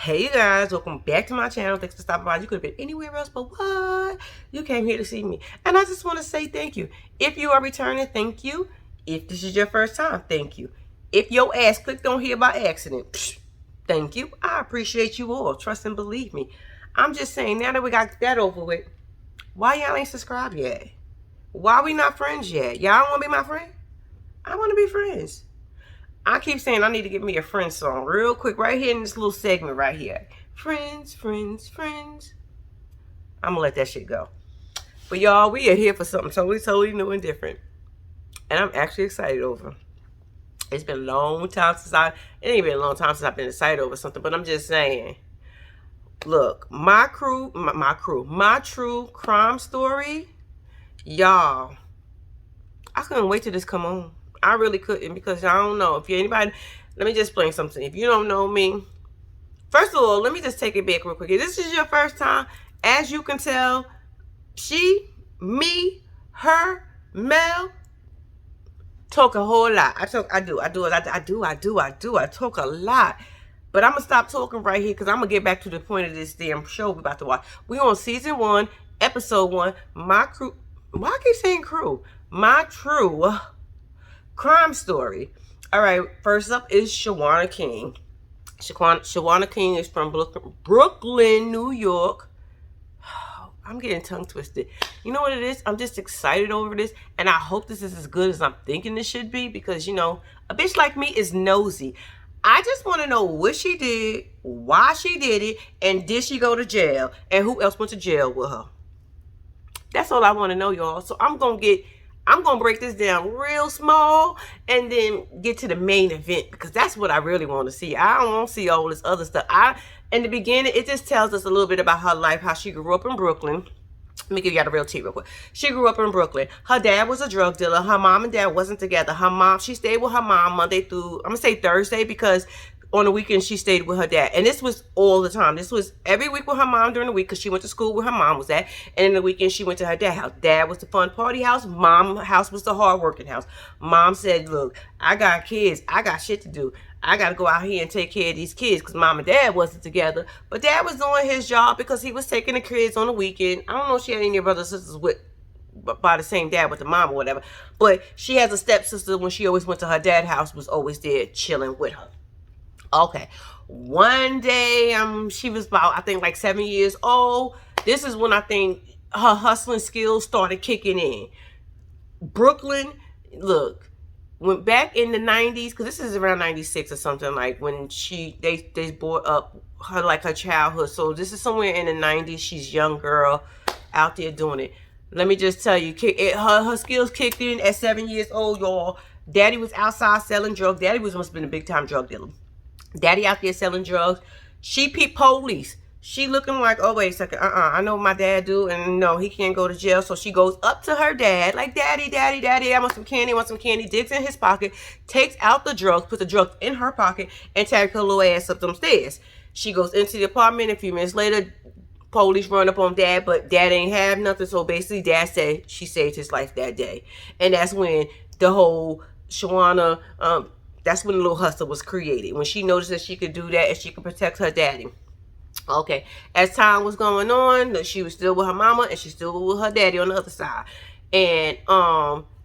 Hey you guys, welcome back to my channel. Thanks for stopping by. You could have been anywhere else, but what? You came here to see me. And I just want to say thank you. If you are returning, thank you. If this is your first time, thank you. If your ass clicked on here by accident, thank you. I appreciate you all. Trust and believe me. I'm just saying, now that we got that over with, why y'all ain't subscribed yet? Why we not friends yet? Y'all want to be my friend? I want to be friends. I keep saying I need to get me a friend song real quick right here in this little segment right here. Friends, friends, friends. I'm gonna let that shit go. But y'all, we are here for something totally new and different. And I'm actually excited over. It's been a long time since it ain't been a long time since I've been excited over something, but I'm just saying. Look, my true crime story, y'all, I couldn't wait till this come on. I really couldn't, because I don't know if you anybody. Let me just explain something. If you don't know me, first of all, let me just take it back real quick. If this is your first time, as you can tell, she, me, her, Mel, talk a whole lot. I talk a lot. But I'm gonna stop talking right here because I'm gonna get back to the point of this damn show we're about to watch. We on season 1, episode 1. My crew. Why I keep saying crew? My true crime story. All right, first up is Shawana King. Shawana King is from Brooklyn, New York. I'm getting tongue twisted. You know what it is? I'm just excited over this, and I hope this is as good as I'm thinking it should be, because, you know, a bitch like me is nosy. I just want to know what she did, why she did it, and did she go to jail, and who else went to jail with her. That's all I want to know, y'all. So I'm gonna break this down real small and then get to the main event, because that's what I really want to see. I don't want to see all this other stuff. In the beginning, it just tells us a little bit about her life, how she grew up in Brooklyn. Let me give you the real tea real quick. She grew up in Brooklyn. Her dad was a drug dealer. Her mom and dad wasn't together. She stayed with her mom Monday through, I'm gonna say Thursday, because on the weekend she stayed with her dad. And this was all the time. This was every week with her mom during the week, because she went to school where her mom was at. And in the weekend she went to her dad's house. Dad was the fun party house. Mom's house was the hard working house. Mom said, look, I got kids. I got shit to do. I got to go out here and take care of these kids, because mom and dad wasn't together. But dad was doing his job because he was taking the kids on the weekend. I don't know if she had any brothers or sisters by the same dad with the mom or whatever. But she has a stepsister. When she always went to her dad's house, was always there chilling with her. Okay. One day, she was about, I think, like 7 years old. This is when I think her hustling skills started kicking in. Brooklyn, look, went back in the 90s, because this is around 96 or something, like when they brought up her, like, her childhood. So this is somewhere in the 90s. She's a young girl out there doing it. Let me just tell you, her skills kicked in at 7 years old, y'all. Daddy was outside selling drugs. Daddy must have been a big time drug dealer. Daddy out there selling drugs. She peeped police. She looking like, oh, wait a second. I know what my dad do, and no, he can't go to jail. So she goes up to her dad, like, daddy, I want some candy, digs in his pocket, takes out the drugs, puts the drugs in her pocket, and tags her little ass up them stairs. She goes into the apartment. A few minutes later, police run up on dad, but dad ain't have nothing. So basically, dad said she saved his life that day. And that's when the whole Shawana, that's when the little hustle was created. When she noticed that she could do that and she could protect her daddy. Okay. As time was going on, she was still with her mama and she still with her daddy on the other side. And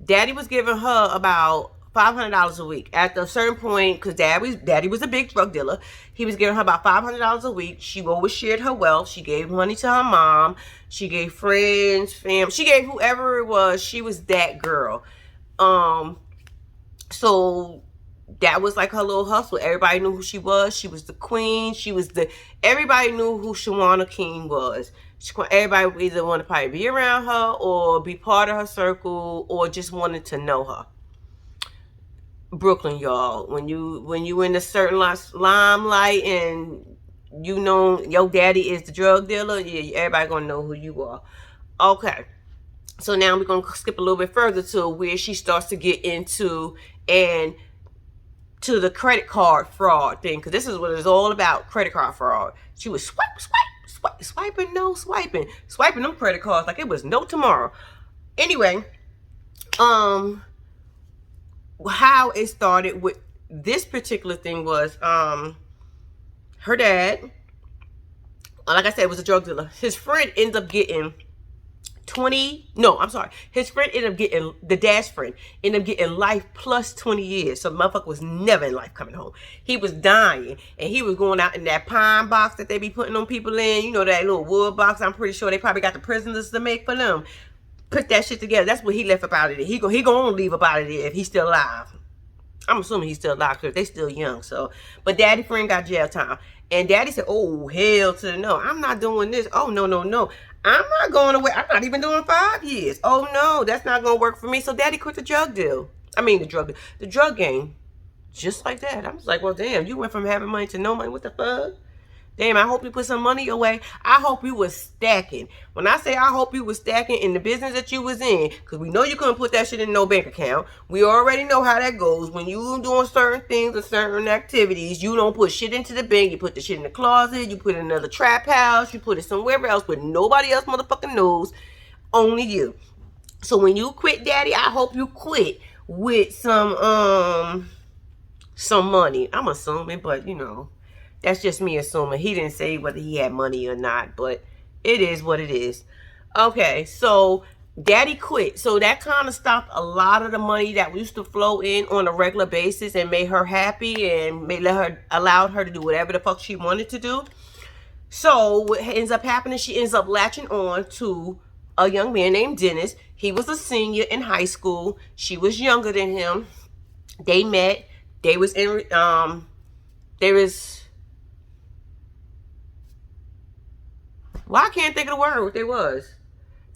daddy was giving her about $500 a week. At a certain point, because daddy was a big drug dealer, he was giving her about $500 a week. She always shared her wealth. She gave money to her mom. She gave friends, family. She gave whoever it was. She was that girl. So that was like her little hustle. Everybody knew who she was. She was the queen. Everybody knew who Shawana King was. Everybody would either want to probably be around her or be part of her circle or just wanted to know her. Brooklyn, y'all. When you in a certain limelight and you know your daddy is the drug dealer, yeah, everybody gonna know who you are. Okay. So now we're gonna skip a little bit further to where she starts to get into to the credit card fraud thing, because this is what it's all about, credit card fraud. She was swiping them credit cards like it was no tomorrow. Anyway, how it started with this particular thing was her dad like I said, was a drug dealer. His friend ends up getting 20, no, I'm sorry. His friend ended up getting, the dad's friend, ended up getting life plus 20 years. So the motherfucker was never in life coming home. He was dying. And he was going out in that pine box that they be putting on people in. You know, that little wood box. I'm pretty sure they probably got the prisoners to make for them. Put that shit together. That's what he left up out of there. He gonna leave up out of there if he's still alive. I'm assuming he's still alive because they still young. So, but daddy friend got jail time. And daddy said, oh, hell to the no. I'm not doing this. Oh, no, no, no. I'm not going away. I'm not even doing 5 years. Oh, no, that's not going to work for me. So daddy quit the drug deal. I mean, the drug game. Just like that. I was like, well, damn, you went from having money to no money. What the fuck? Damn, I hope you put some money away. I hope you was stacking. When I say I hope you was stacking in the business that you was in, because we know you couldn't put that shit in no bank account. We already know how that goes. When you doing certain things or certain activities, you don't put shit into the bank. You put the shit in the closet. You put it in another trap house. You put it somewhere else where nobody else motherfucking knows. Only you. So when you quit, daddy, I hope you quit with some money. I'm assuming, but you know. That's just me assuming. He didn't say whether he had money or not, but it is what it is. Okay, so daddy quit. So that kind of stopped a lot of the money that used to flow in on a regular basis and made her happy and allowed her to do whatever the fuck she wanted to do. So what ends up happening, she ends up latching on to a young man named Dennis. He was a senior in high school. She was younger than him. They met. They was in, why I can't think of the word what they was.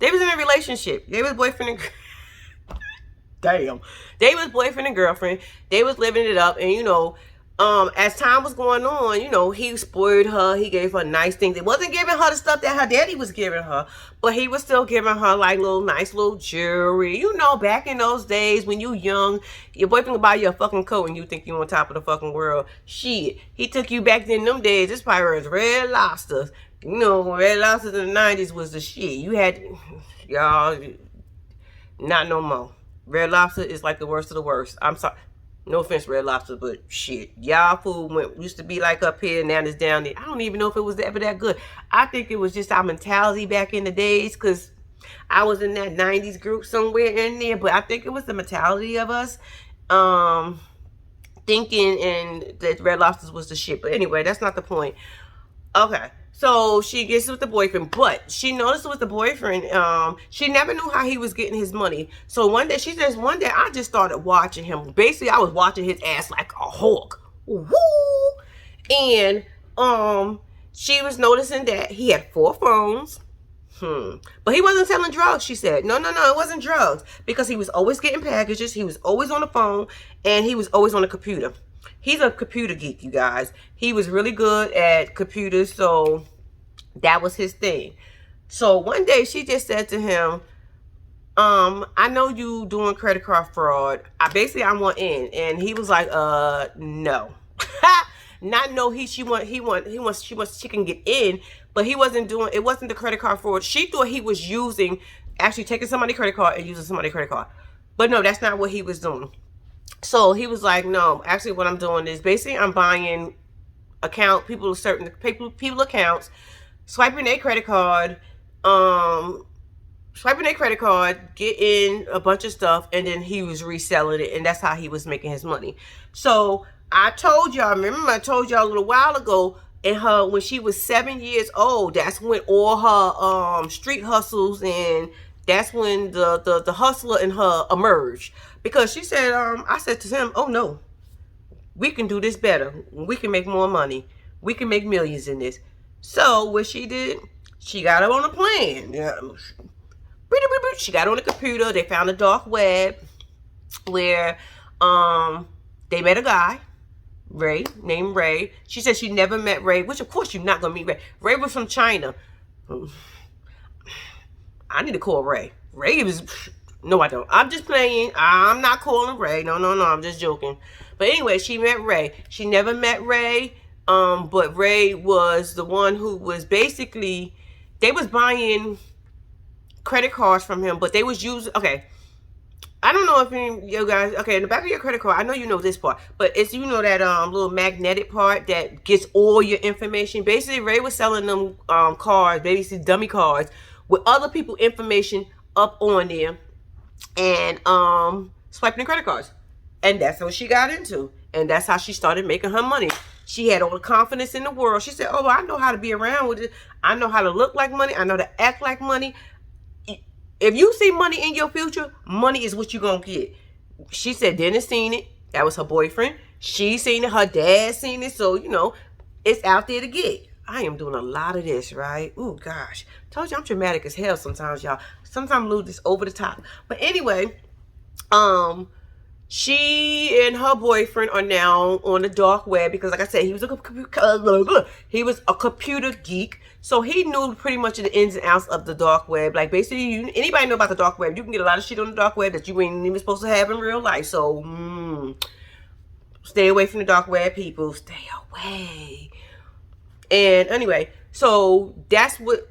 They was in a relationship. They was boyfriend and damn. They was boyfriend and girlfriend. They was living it up. And you know, as time was going on, you know, he spoiled her. He gave her nice things. He wasn't giving her the stuff that her daddy was giving her, but he was still giving her like nice little jewelry. You know, back in those days when you young, your boyfriend would buy you a fucking coat and you think you on top of the fucking world. Shit. He took you back in them days. This probably was Red Lobsters. You know, Red Lobsters in the 90s was the shit. You had, y'all, not no more. Red Lobster is like the worst of the worst. I'm sorry. No offense, Red Lobster, but shit. Y'all food used to be like up here, now it's down there. I don't even know if it was ever that good. I think it was just our mentality back in the days, because I was in that 90s group somewhere in there, but I think it was the mentality of us thinking and that Red Lobsters was the shit. But anyway, that's not the point. Okay. So she gets with the boyfriend, but she noticed with the boyfriend, she never knew how he was getting his money. So one day, she says, one day I just started watching him. Basically, I was watching his ass like a hawk. Woo! And she was noticing that he had 4 phones. But he wasn't selling drugs, she said. No, it wasn't drugs. Because he was always getting packages. He was always on the phone. And he was always on the computer. He's a computer geek, you guys. He was really good at computers, so that was his thing. So one day she just said to him, I know you doing credit card fraud. I want in. And he was like, no. Not no, she can get in, but he wasn't doing, it wasn't the credit card fraud. She thought he was actually taking somebody's credit card and using somebody's credit card. But no, that's not what he was doing. So he was like, no, actually what I'm doing is basically I'm buying certain people accounts, swiping their credit card, getting a bunch of stuff, and then he was reselling it, and that's how he was making his money. So I told y'all, remember I told y'all a little while ago, when she was 7 years old, that's when all her street hustles, and that's when the hustler in her emerged. Because she said, I said to him, oh no, we can do this better. We can make more money. We can make millions in this. So what she did, she got up on a plan. She got on the computer. They found a dark web where they met a guy, named Ray. She said she never met Ray, which of course you're not going to meet Ray. Ray was from China. I need to call Ray. Ray was... No, I don't. I'm just playing. I'm not calling Ray. No. I'm just joking. But anyway, she met Ray. She never met Ray. But Ray was the one who was basically, they was buying credit cards from him, but they was using, okay. I don't know if any you guys, okay, in the back of your credit card, I know you know this part, but it's, you know, that little magnetic part that gets all your information. Basically, Ray was selling them cards, basically dummy cards with other people information up on there, and swiping the credit cards. And that's what she got into. And that's how she started making her money. She had all the confidence in the world. She said, "Oh, I know how to be around with it. I know how to look like money. I know to act like money. If you see money in your future, money is what you're going to get." She said Dennis seen it. That was her boyfriend. She seen it. Her dad seen it. So, you know, it's out there to get. I am doing a lot of this, right? Ooh, gosh. Told you I'm dramatic as hell sometimes, y'all. Sometimes I lose this over the top. But anyway, she and her boyfriend are now on the dark web because, like I said, he was a computer geek, so he knew pretty much the ins and outs of the dark web. Like, basically, anybody know about the dark web? You can get a lot of shit on the dark web that you ain't even supposed to have in real life. So, stay away from the dark web, people. Stay away. And anyway, so that's what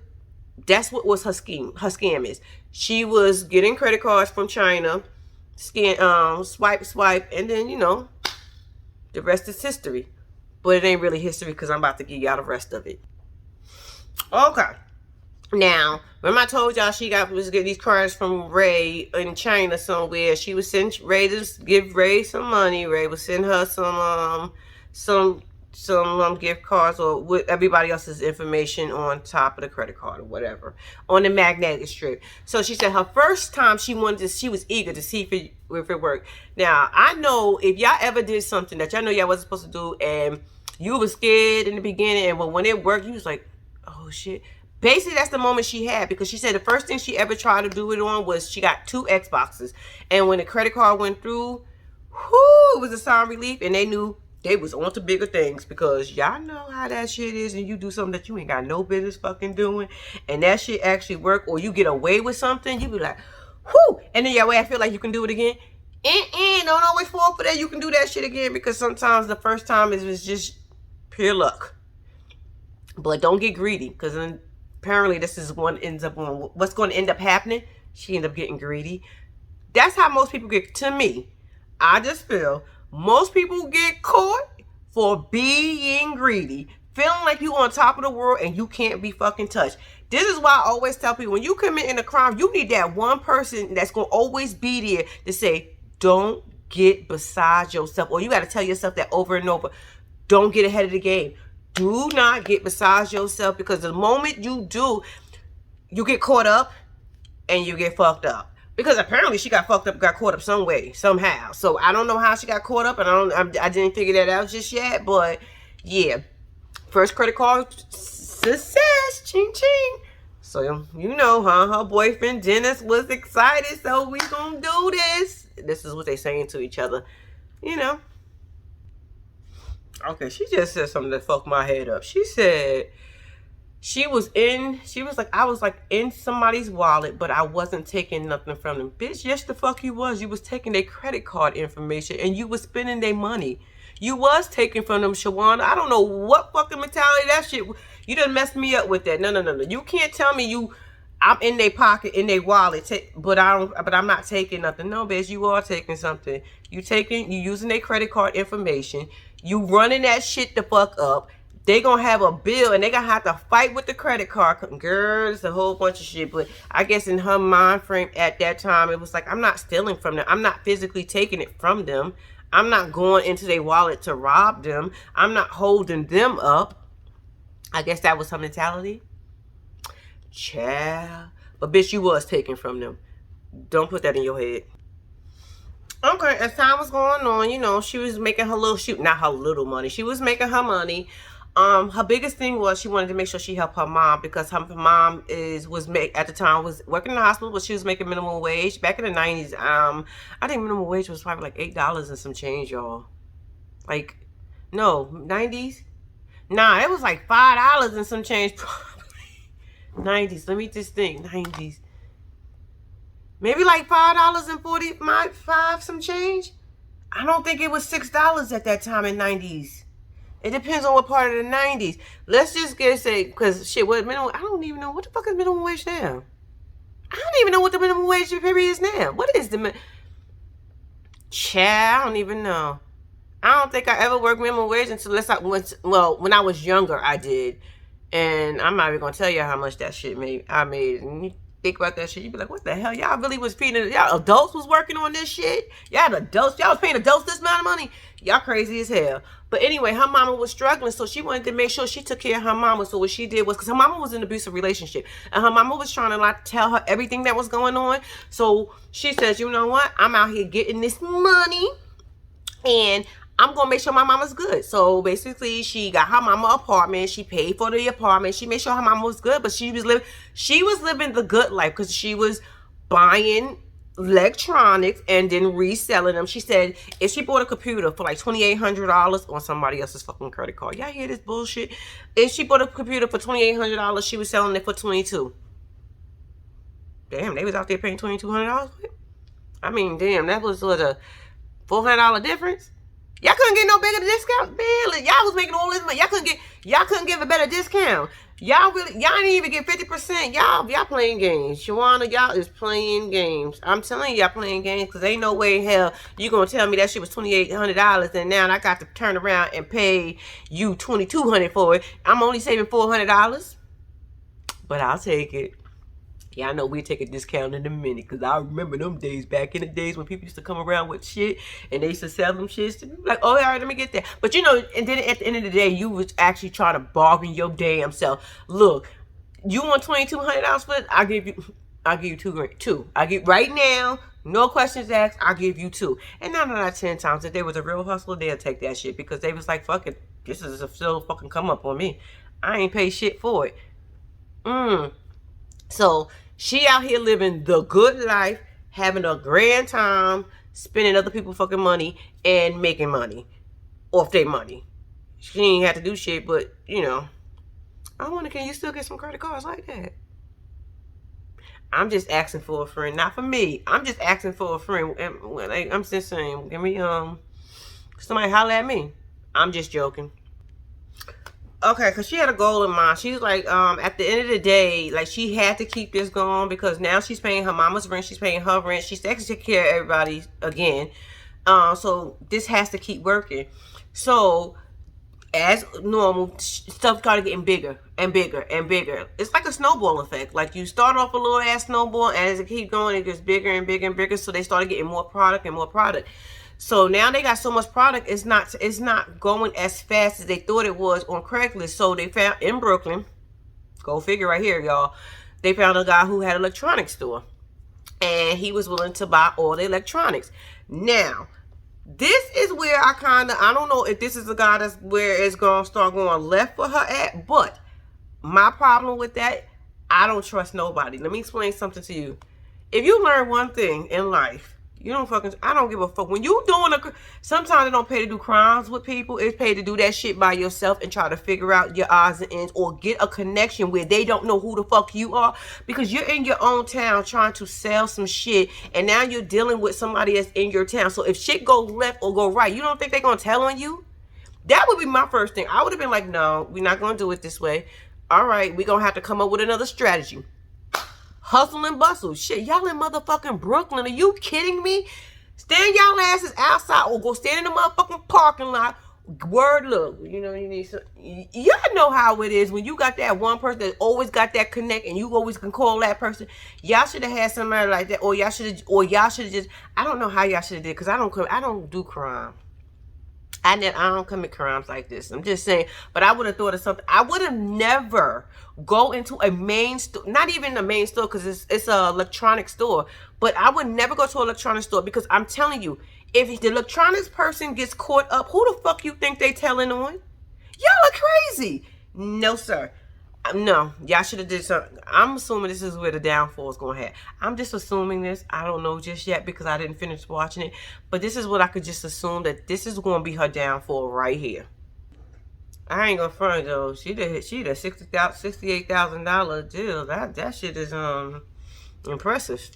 was her scheme. Her scam is she was getting credit cards from China. Swipe, and then, you know, the rest is history. But it ain't really history because I'm about to give y'all the rest of it. Okay. Now, remember I told y'all she was getting these cards from Ray in China somewhere. She was sending Ray to give Ray some money. Ray would send her some gift cards or with everybody else's information on top of the credit card or whatever on the magnetic strip. So she said her first time she was eager to see if it worked. Now, I know if y'all ever did something that y'all know y'all wasn't supposed to do and you was scared in the beginning, and when it worked, you was like, oh shit. Basically, that's the moment she had, because she said the first thing she ever tried to do it on was she got 2 Xboxes, and when the credit card went through, it was a sign of relief, and they knew they was on to bigger things, because y'all know how that shit is, and you do something that you ain't got no business fucking doing, and that shit actually work, or you get away with something, you be like, whoo, and then I feel like you can do it again. Don't always fall for that. You can do that shit again, because sometimes the first time is just pure luck. But don't get greedy, because apparently this is what's going to end up happening. She ended up getting greedy. That's how most people get. To me, I just feel most people get caught for being greedy, feeling like you on top of the world and you can't be fucking touched. This is why I always tell people, when you commit a crime, you need that one person that's going to always be there to say, don't get beside yourself. Or you got to tell yourself that over and over. Don't get ahead of the game. Do not get beside yourself, because the moment you do, you get caught up and you get fucked up. Because apparently she got fucked up, got caught up some way, somehow. So I don't know how she got caught up, and I didn't figure that out just yet. But yeah, first credit card success, ching ching. So you know, her boyfriend Dennis was excited. So we gonna do this. This is what they saying to each other, you know. Okay, she just said something that fucked my head up. She said she was like, I was like in somebody's wallet, but I wasn't taking nothing from them. Bitch, yes the fuck you was. You was taking their credit card information and you was spending their money. You was taking from them, Shawana. I don't know what fucking mentality that shit. You done messed me up with that. No. You can't tell me I'm in their pocket, in their wallet, but I'm not taking nothing. No, bitch, you are taking something. You using their credit card information. You running that shit the fuck up. They gonna have a bill and they gonna have to fight with the credit card. Girl, it's a whole bunch of shit. But I guess in her mind frame at that time, it was like, I'm not stealing from them. I'm not physically taking it from them. I'm not going into their wallet to rob them. I'm not holding them up. I guess that was her mentality. Child. But bitch, you was taking from them. Don't put that in your head. Okay, as time was going on, you know, she was making her not her little money. She was making her money. Her biggest thing was she wanted to make sure she helped her mom, because her mom at the time was working in the hospital, but she was making minimum wage. Back in the 90s, I think minimum wage was probably like $8 and some change, y'all. Like, no, 90s? Nah, it was like $5 and some change. 90s, let me just think, 90s. Maybe like $5.45 some change. I don't think it was $6 at that time in 90s. It depends on what part of the 90s. Let's just say, because shit, what minimum? I don't even know what the fuck is minimum wage now. I don't even know what the minimum wage period is now. What is the Child, I don't even know. I don't think I ever worked minimum wage until when I was younger, I did. And I'm not even gonna tell you how much that shit I made. And you think about that shit, you be like, what the hell? Y'all really was feeding, y'all adults was working on this shit? Y'all was paying adults this amount of money? Y'all crazy as hell. But anyway, her mama was struggling, so she wanted to make sure she took care of her mama. So what she did was, because her mama was in an abusive relationship, and her mama was trying to like tell her everything that was going on. So she says, you know what? I'm out here getting this money, and I'm gonna make sure my mama's good. So basically, she got her mama apartment. She paid for the apartment. She made sure her mama was good, but she was living the good life because she was buying electronics and then reselling them. She said if she bought a computer for like $2,800 on somebody else's fucking credit card, y'all hear this bullshit? If she bought a computer for $2,800, she was selling it for $22. Damn, they was out there paying $2,200. I mean, damn, that was what a $400 difference. Y'all couldn't get no bigger discount. Man, y'all was making all this money. Y'all couldn't give a better discount. Y'all didn't even get 50%. Y'all playing games. Shawana, y'all is playing games. I'm telling y'all playing games because ain't no way in hell you gonna tell me that shit was $2,800 and now I got to turn around and pay you $2,200 for it. I'm only saving $400. But I'll take it. Yeah, I know we take a discount in a minute because I remember them days back in the days when people used to come around with shit and they used to sell them shits to me. Like, oh, all right, let me get that. But you know, and then at the end of the day, you was actually trying to bargain your damn self. Look, you want $2,200 for it? I'll give you $2,000. I give right now, no questions asked. I'll give you $2,000. And 9 out of 10 times, if there was a real hustler, they'll take that shit because they was like, fuck it, this is a still fucking come up on me. I ain't pay shit for it. So she out here living the good life, having a grand time, spending other people's fucking money and making money off their money. She ain't have to do shit, but you know, I wonder, can you still get some credit cards like that? I'm just asking for a friend, not for me. I'm just asking for a friend. I'm just saying, give me somebody holler at me. I'm just joking. Okay, because she had a goal in mind. She's like, at the end of the day, like, she had to keep this going because now she's paying her mama's rent. She's paying her rent. She's taking care of everybody again. So this has to keep working. So, as normal, stuff started getting bigger and bigger and bigger. It's like a snowball effect. Like, you start off a little ass snowball, and as it keeps going, it gets bigger and bigger and bigger. So they started getting more product and more product. So now they got so much product, it's not going as fast as they thought it was on Craigslist. So they found in Brooklyn, go figure right here, y'all. They found a guy who had an electronics store, and he was willing to buy all the electronics. Now, this is where I don't know if this is a guy that's where it's gonna start going left for her at, but my problem with that, I don't trust nobody. Let me explain something to you. If you learn one thing in life, I don't give a fuck. When you sometimes it don't pay to do crimes with people. It's paid to do that shit by yourself and try to figure out your odds and ends or get a connection where they don't know who the fuck you are because you're in your own town trying to sell some shit and now you're dealing with somebody that's in your town. So if shit go left or go right, you don't think they're going to tell on you? That would be my first thing. I would have been like, no, we're not going to do it this way. All right, we're going to have to come up with another strategy. Hustle and bustle. Shit, y'all in motherfucking Brooklyn. Are you kidding me? Stand y'all asses outside or go stand in the motherfucking parking lot. Word, look, you know, you need some. Y'all know how it is when you got that one person that always got that connect and you always can call that person. Y'all should have had somebody like that, or y'all should have just. I don't know how y'all should have did because I don't do crime. I don't commit crimes like this. I'm just saying, but I would have thought of something. I would have never go into a main store, not even a main store because it's a electronic store, but I would never go to an electronic store because I'm telling you, if the electronics person gets caught up, who the fuck you think they telling on? Y'all are crazy. No, sir. No, y'all should have did something. I'm assuming this is where the downfall is going to happen. I'm just assuming this. I don't know just yet because I didn't finish watching it. But this is what I could just assume, that this is going to be her downfall right here. I ain't going to front though. She did $68,000 deal. That shit is impressive.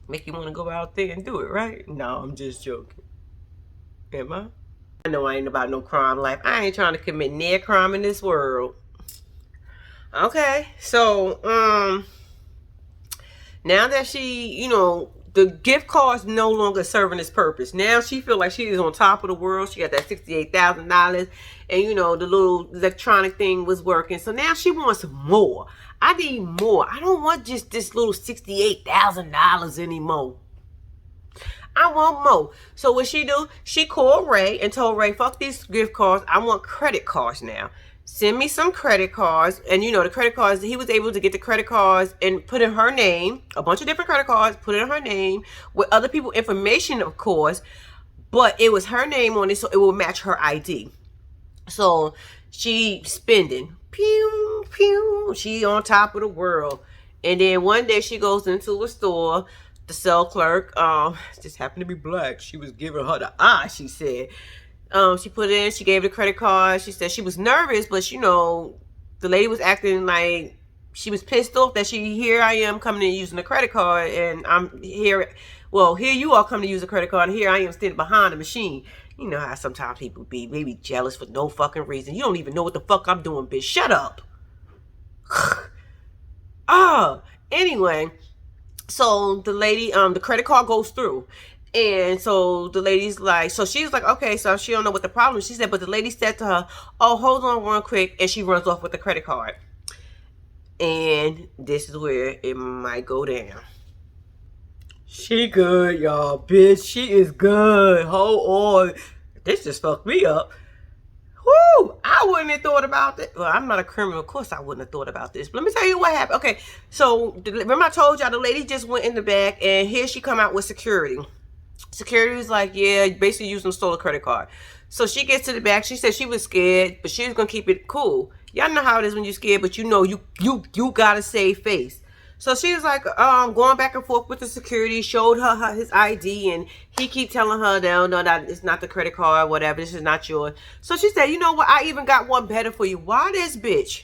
Make you want to go out there and do it, right? No, I'm just joking. Am I? I know I ain't about no crime life. I ain't trying to commit near crime in this world. Okay, so now that she, the gift cards no longer serving its purpose. Now she feel like she is on top of the world. She got that $68,000, and you know the little electronic thing was working. So now she wants more. I need more. I don't want just this little $68,000 anymore. I want more. So what she do? She called Ray and told Ray, fuck these gift cards. I want credit cards now. Send me some credit cards. And you know, the credit cards, he was able to get the credit cards and put in her name, a bunch of different credit cards, put it in her name with other people's information, of course. But it was her name on it, so it will match her ID. So she spending. Pew, pew. She on top of the world. And then one day she goes into a store. The cell clerk, just happened to be black. She was giving her the eye, she said. She put it in, she gave the credit card. She said she was nervous, but you know, the lady was acting like she was pissed off that here I am coming in using a credit card, and I'm here. Well, here you are coming to use a credit card, and here I am standing behind the machine. You know how sometimes people be maybe jealous for no fucking reason. You don't even know what the fuck I'm doing, bitch. Shut up. Anyway. So the lady, the credit card goes through. And so the lady's like, so she's like, okay, so she don't know what the problem is. She said, but the lady said to her, oh, hold on real quick. And she runs off with the credit card. And this is where it might go down. She good, y'all, bitch. She is good. Hold on. This just fucked me up. Woo! I wouldn't have thought about it. Well, I'm not a criminal. Of course I wouldn't have thought about this. But let me tell you what happened. Okay, so remember I told y'all the lady just went in the back, and here she come out with security. Security was like, yeah, basically using a stolen credit card. So she gets to the back. She said she was scared, but she was going to keep it cool. Y'all know how it is when you're scared, but you know you got to save face. So she was like, going back and forth with the security, showed her his ID, and he keep telling her, no, that it's not the credit card, whatever, this is not yours. So she said, you know what, I even got one better for you. Why this bitch,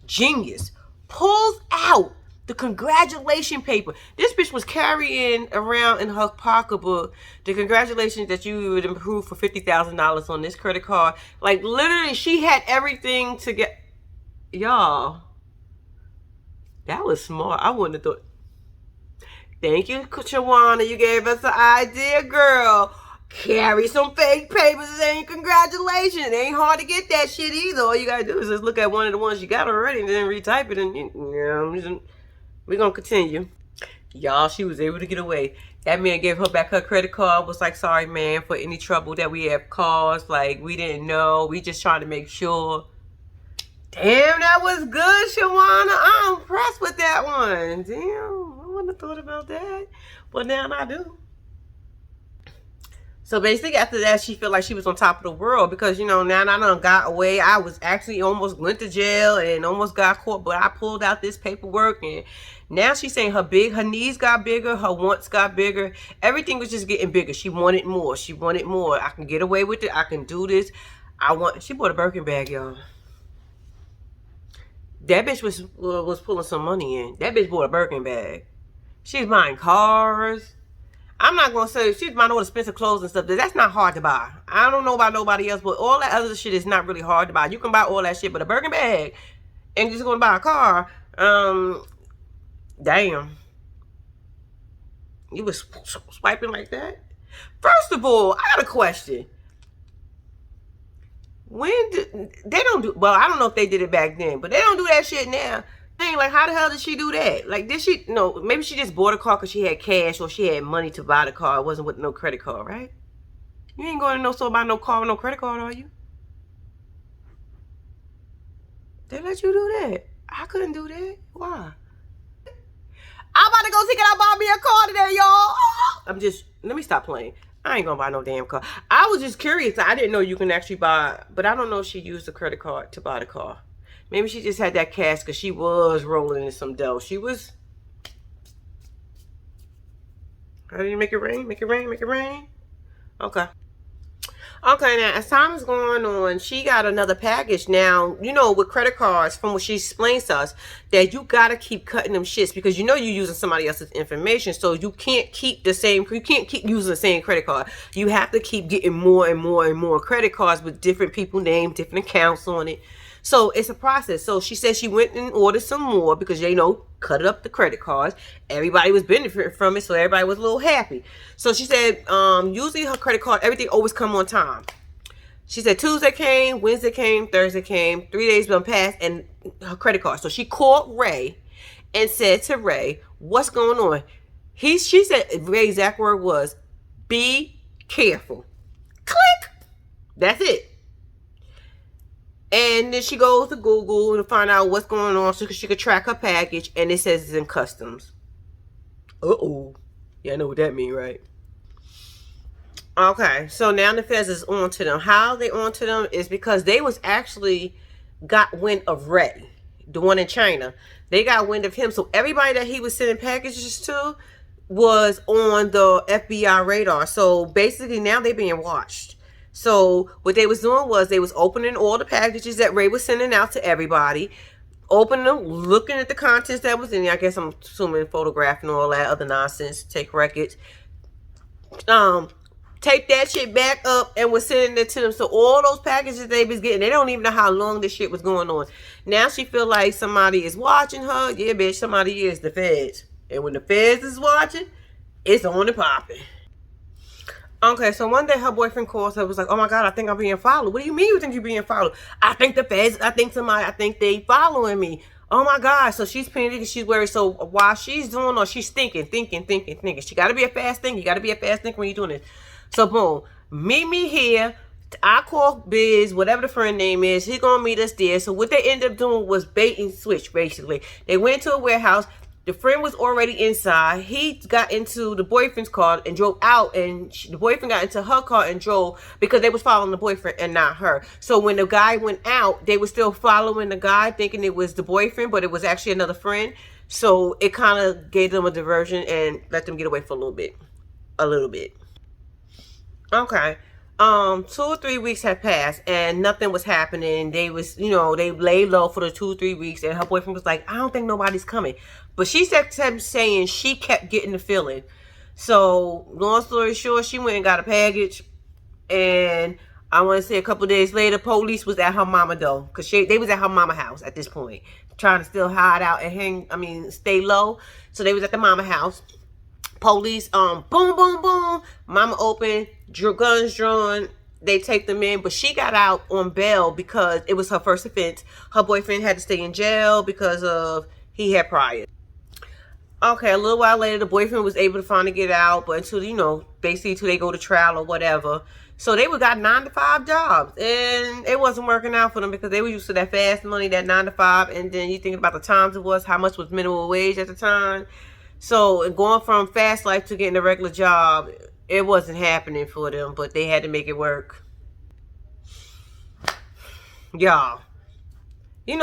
genius, pulls out the congratulation paper. This bitch was carrying around in her pocketbook the congratulations that you would improve for $50,000 on this credit card. Like, literally, she had everything to get, y'all. That was smart. I wouldn't have thought. Thank you, Shawana. You gave us an idea, girl. Carry some fake papers and congratulations. It ain't hard to get that shit either. All you gotta do is just look at one of the ones you got already and then retype it, and we're gonna continue. Y'all, she was able to get away. That man gave her back her credit card, was like, sorry, man, for any trouble that we have caused. Like, we didn't know. We just trying to make sure. Damn, that was good, Shawana. I'm impressed with that one. Damn, I wouldn't have thought about that. But now I do. So basically after that, she felt like she was on top of the world because, you know, now I done got away. I was actually almost went to jail and almost got caught, but I pulled out this paperwork, and now she's saying her knees got bigger, her wants got bigger. Everything was just getting bigger. She wanted more. She wanted more. I can get away with it. I can do this. She bought a Birkin bag, y'all. That bitch was pulling some money in. That bitch bought a Birkin bag. She's buying cars. I'm not going to say she's buying all expensive clothes and stuff. That's not hard to buy. I don't know about nobody else, but all that other shit is not really hard to buy. You can buy all that shit, but a Birkin bag and just going to buy a car, damn. You was swiping like that? First of all, I got a question. They don't do, well, I don't know if they did it back then, but they don't do that shit now. Like, how the hell did she do that? Like, maybe she just bought a car because she had cash or she had money to buy the car. It wasn't with no credit card, right? You ain't going to no store buy no car with no credit card, are you? They let you do that. I couldn't do that. Why? I'm about to go see, can I buy me a car today, y'all? Let me stop playing. I ain't gonna buy no damn car. I was just curious. I didn't know you can actually buy, but I don't know if she used a credit card to buy the car. Maybe she just had that cash because she was rolling in some dough. She was. How do you make it rain? Make it rain? Make it rain? Okay. Okay, now, as time is going on, she got another package. Now, you know, with credit cards, from what she explains to us, that you got to keep cutting them shits because you know you're using somebody else's information. So you can't keep you can't keep using the same credit card. You have to keep getting more and more and more credit cards with different people named, different accounts on it. So it's a process. So she said she went and ordered some more because, cut up the credit cards. Everybody was benefiting from it, so everybody was a little happy. So she said, usually her credit card, everything always come on time. She said Tuesday came, Wednesday came, Thursday came, 3 days been passed, and her credit card. So she called Ray and said to Ray, what's going on? She said Ray's exact word was, be careful. Click. That's it. And then she goes to Google to find out what's going on so she could track her package, and it says it's in customs. Uh-oh. Yeah, I know what that means, right? Okay, so now the feds is on to them. How they on to them is because they was actually got wind of Ray, the one in China. They got wind of him. So everybody that he was sending packages to was on the FBI radar. So basically now they're being watched. So what they was doing was they was opening all the packages that Ray was sending out to everybody, opening them, looking at the contents that was in there. I guess I'm assuming photographing all that other nonsense, take records. Take that shit back up and was sending it to them. So all those packages they was getting, they don't even know how long this shit was going on. Now she feel like somebody is watching her. Yeah, bitch, somebody is, the feds. And when the feds is watching, it's on and popping. Okay, so one day her boyfriend calls her, was like, oh my God, I think I'm being followed. What do you mean you think you're being followed? I think the feds, I think they following me. Oh my God. So she's panicking, she's worried. So while she's doing all, she's thinking. She got to be a fast thinker. You got to be a fast thinker when you're doing this. So boom, meet me here. I call Biz, whatever the friend name is. He's going to meet us there. So what they ended up doing was bait and switch, basically. They went to a warehouse. The friend was already inside. He got into the boyfriend's car and drove out, and the boyfriend got into her car and drove because they was following the boyfriend and not her. So when the guy went out, they were still following the guy, thinking it was the boyfriend, but it was actually another friend. So it kind of gave them a diversion and let them get away for a little bit. Okay. 2 or 3 weeks had passed and nothing was happening. They was, they laid low for the 2 or 3 weeks, and her boyfriend was like, I don't think nobody's coming. But she kept saying she kept getting the feeling. So long story short, she went and got a package, and I want to say a couple of days later, police was at her mama though, because they was at her mama house at this point, trying to still hide out and stay low. So they was at the mama house. Police, boom, boom, boom. Mama open, guns drawn. They take them in, but she got out on bail because it was her first offense. Her boyfriend had to stay in jail because of he had prior. Okay, a little while later, the boyfriend was able to finally get out, but until, basically until they go to trial or whatever. So they got 9-to-5 jobs, and it wasn't working out for them because they were used to that fast money, that 9-to-5, and then you think about the times it was, how much was minimum wage at the time. So going from fast life to getting a regular job, it wasn't happening for them, but they had to make it work. Y'all, this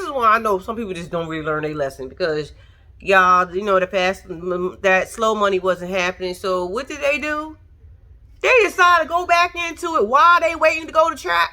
is why I know some people just don't really learn their lesson, because y'all, that slow money wasn't happening. So what did they do? They decided to go back into it while they waiting to go to trial.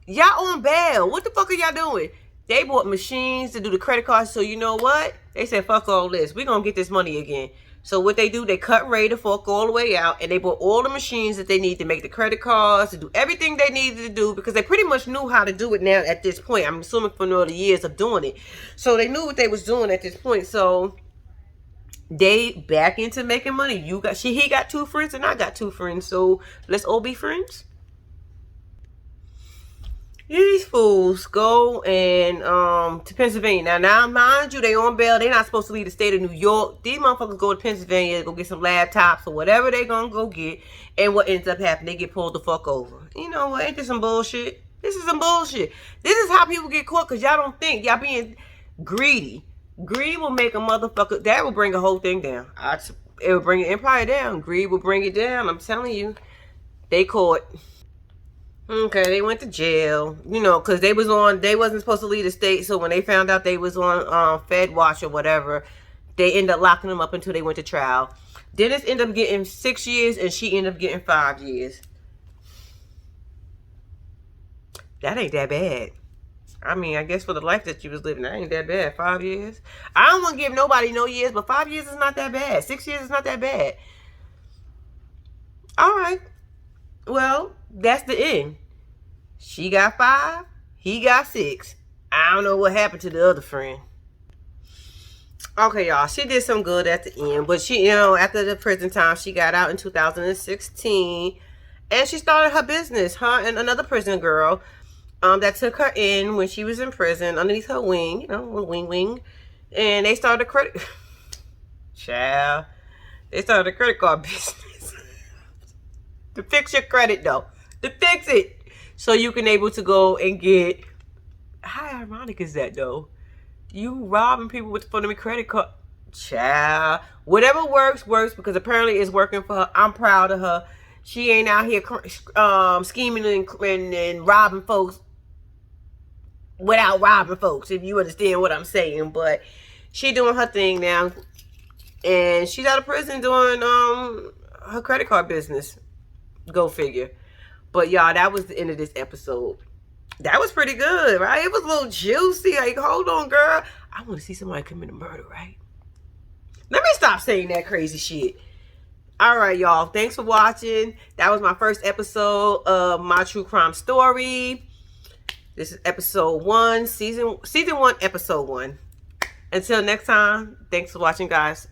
Y'all on bail. What the fuck are y'all doing? They bought machines to do the credit cards. So you know what? They said, fuck all this. We're going to get this money again. So what they do, they cut Ray the fuck all the way out, and they bought all the machines that they need to make the credit cards, to do everything they needed to do, because they pretty much knew how to do it now at this point. I'm assuming from all the years of doing it. So they knew what they was doing at this point. So they back into making money. He got 2 friends and I got 2 friends. So let's all be friends. These fools go and to Pennsylvania. Now, mind you, they on bail. They not supposed to leave the state of New York. These motherfuckers go to Pennsylvania, go get some laptops or whatever they gonna go get. And what ends up happening, they get pulled the fuck over. You know what? Ain't this some bullshit? This is some bullshit. This is how people get caught, because y'all don't think. Y'all being greedy. Greed will make a motherfucker. That will bring a whole thing down. It will bring an empire down. Greed will bring it down. I'm telling you. They caught. Okay, they went to jail, because they wasn't supposed to leave the state. So when they found out they was on Fed watch or whatever, they ended up locking them up until they went to trial. Dennis ended up getting 6 years, and she ended up getting 5 years. That ain't that bad. I guess for the life that you was living, that ain't that bad. 5 years. I don't want to give nobody no years, but 5 years is not that bad. 6 years is not that bad. All right. Well, that's the end. She got 5, he got 6. I don't know what happened to the other friend. Okay, y'all, she did some good at the end, but she, after the prison time, she got out in 2016, and she started her business, and another prison girl, that took her in when she was in prison, underneath her wing, wing, and they started a credit, child, they started a credit card business, to fix your credit, though, to fix it, so you can able to go and get, how ironic is that, though? You robbing people with the credit card. Child. Whatever works, because apparently it's working for her. I'm proud of her. She ain't out here scheming and robbing folks without robbing folks, if you understand what I'm saying. But she doing her thing now. And she's out of prison doing her credit card business. Go figure. But y'all, that was the end of this episode. That was pretty good, right? It was a little juicy. Like, hold on, girl. I want to see somebody commit a murder, right? Let me stop saying that crazy shit. All right, y'all. Thanks for watching. That was my first episode of my true crime story. This is episode 1, season 1, episode 1. Until next time, thanks for watching, guys.